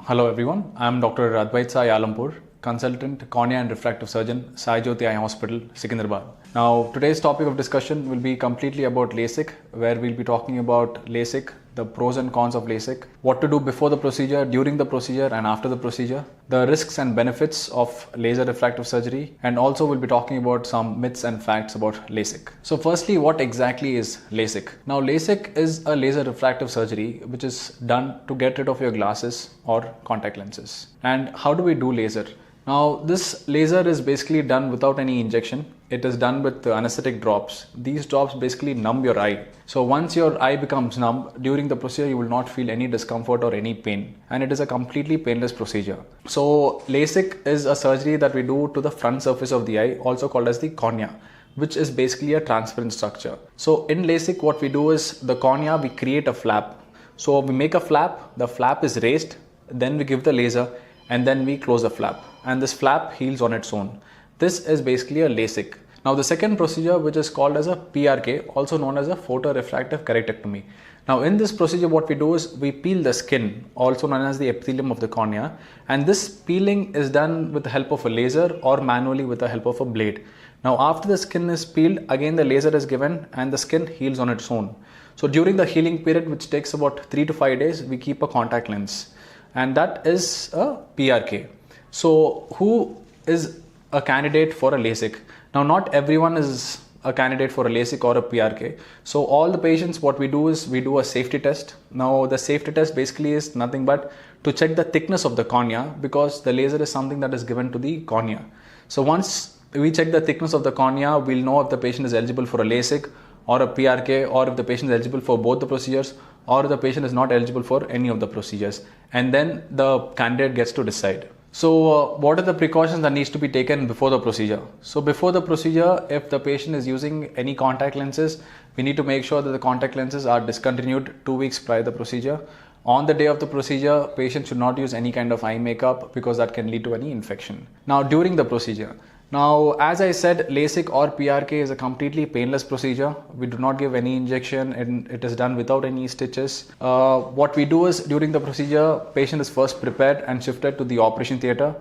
Hello everyone, I am Dr. Advaith Sai Alampur, Consultant Cornea and Refractive Surgeon, Sai Jyoti Eye Hospital, Secunderabad. Now today's topic of discussion will be completely about LASIK, where we'll be talking about LASIK, the pros and cons of LASIK, what to do before the procedure, during the procedure and after the procedure, the risks and benefits of laser refractive surgery, and also we'll be talking about some myths and facts about LASIK. So firstly, what exactly is LASIK? Now LASIK is a laser refractive surgery which is done to get rid of your glasses or contact lenses. And how do we do laser? Now this laser is basically done without any injection. It is done with anesthetic drops. These drops basically numb your eye. So once your eye becomes numb, during the procedure you will not feel any discomfort or any pain. And it is a completely painless procedure. So LASIK is a surgery that we do to the front surface of the eye, also called as the cornea, which is basically a transparent structure. So in LASIK what we do is the cornea, we create a flap. So we make a flap, the flap is raised, then we give the laser and then we close the flap. And this flap heals on its own. This is basically a LASIK. Now the second procedure, which is called as a PRK, also known as a photorefractive keratotomy. Now in this procedure what we do is we peel the skin, also known as the epithelium of the cornea, and this peeling is done with the help of a laser or manually with the help of a blade. Now after the skin is peeled, again the laser is given and the skin heals on its own. So during the healing period, which takes about 3 to 5 days, we keep a contact lens, and that is a PRK. So who is a candidate for a LASIK? Now not everyone is a candidate for a LASIK or a PRK. So all the patients, what we do is we do a safety test. Now the safety test basically is nothing but to check the thickness of the cornea, because the laser is something that is given to the cornea. So once we check the thickness of the cornea, we'll know if the patient is eligible for a LASIK or a PRK, or if the patient is eligible for both the procedures, or the patient is not eligible for any of the procedures. And then the candidate gets to decide. So what are the precautions that needs to be taken before the procedure? So before the procedure, if the patient is using any contact lenses, we need to make sure that the contact lenses are discontinued 2 weeks prior to the procedure. On the day of the procedure, patient should not use any kind of eye makeup, because that can lead to any infection. Now during the procedure, now as I said, LASIK or PRK is a completely painless procedure. We do not give any injection and it is done without any stitches. What we do is during the procedure, patient is first prepared and shifted to the operation theatre.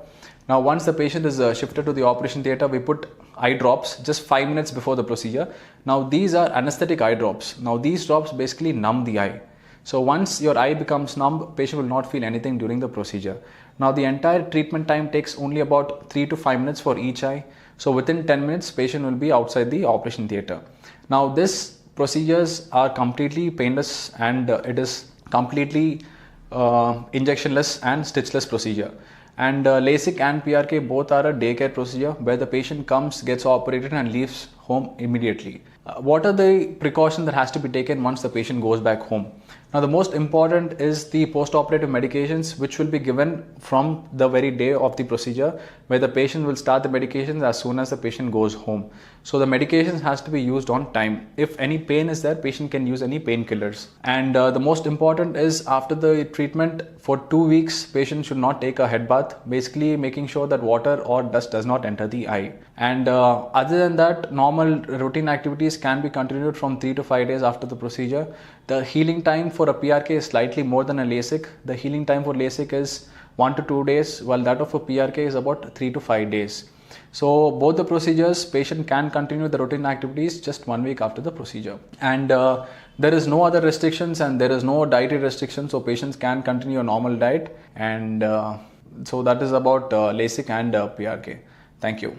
Now once the patient is shifted to the operation theatre, we put eye drops just 5 minutes before the procedure. Now these are anesthetic eye drops. Now these drops basically numb the eye. So once your eye becomes numb, patient will not feel anything during the procedure. Now the entire treatment time takes only about 3 to 5 minutes for each eye. So within 10 minutes, patient will be outside the operation theatre. Now these procedures are completely painless, and it is completely injectionless and stitchless procedure. And LASIK and PRK both are a daycare procedure where the patient comes, gets operated and leaves home immediately. What are the precautions that has to be taken once the patient goes back home? Now the most important is the post-operative medications, which will be given from the very day of the procedure, where the patient will start the medications as soon as the patient goes home. So the medications has to be used on time. If any pain is there, patient can use any painkillers. And the most important is after the treatment for 2 weeks, patient should not take a head bath, basically making sure that water or dust does not enter the eye. And other than that, normal routine activities can be continued from 3 to 5 days after the procedure. The healing time for a PRK is slightly more than a LASIK. The healing time for LASIK is 1 to 2 days, while that of a PRK is about 3 to 5 days. So both the procedures, patient can continue the routine activities just 1 week after the procedure. And there is no other restrictions and there is no dietary restrictions, so patients can continue a normal diet. And so that is about LASIK and PRK. Thank you.